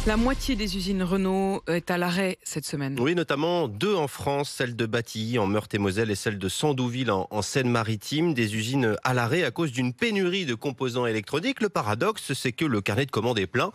La moitié des usines Renault est à l'arrêt cette semaine. Oui, notamment 2 en France, celle de Batilly en Meurthe-et-Moselle et celle de Sandouville en Seine-Maritime. Des usines à l'arrêt à cause d'une pénurie de composants électroniques. Le paradoxe, c'est que le carnet de commandes est plein.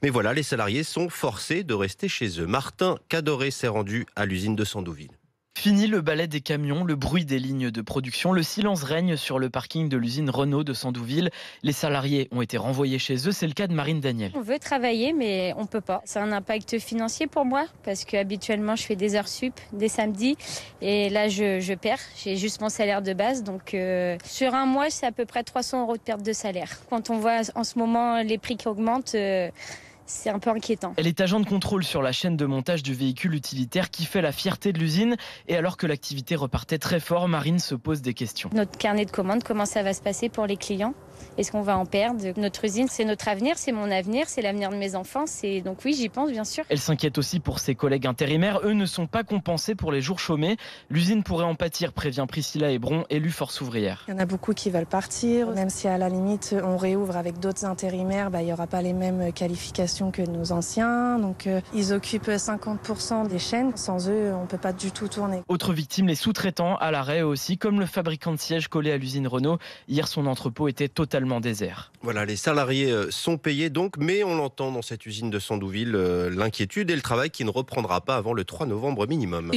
Mais voilà, les salariés sont forcés de rester chez eux. Martin Cadoré s'est rendu à l'usine de Sandouville. Fini le balai des camions, le bruit des lignes de production, le silence règne sur le parking de l'usine Renault de Sandouville. Les salariés ont été renvoyés chez eux, c'est le cas de Marine Daniel. On veut travailler mais on peut pas. C'est un impact financier pour moi parce que habituellement je fais des heures sup, des samedis et là je perds. J'ai juste mon salaire de base donc sur un mois c'est à peu près 300 € de perte de salaire. Quand on voit en ce moment les prix qui augmentent, c'est un peu inquiétant. Elle est agent de contrôle sur la chaîne de montage du véhicule utilitaire qui fait la fierté de l'usine. Et alors que l'activité repartait très fort, Marine se pose des questions. Notre carnet de commandes, comment ça va se passer pour les clients ? Est-ce qu'on va en perdre ? Notre usine, c'est notre avenir, c'est mon avenir, c'est l'avenir de mes enfants. Donc oui, j'y pense bien sûr. Elle s'inquiète aussi pour ses collègues intérimaires. Eux ne sont pas compensés pour les jours chômés. L'usine pourrait en pâtir, prévient Priscilla Hébron, élue Force ouvrière. Il y en a beaucoup qui veulent partir. Même si à la limite on réouvre avec d'autres intérimaires, il n'y aura pas les mêmes qualifications que nos anciens. Donc ils occupent 50% des chaînes. Sans eux, on ne peut pas du tout tourner. Autre victime, les sous-traitants à l'arrêt aussi, comme le fabricant de sièges collé à l'usine Renault. Hier, son entrepôt était totalement désert. Voilà, les salariés sont payés donc, mais on l'entend dans cette usine de Sandouville, l'inquiétude et le travail qui ne reprendra pas avant le 3 novembre minimum.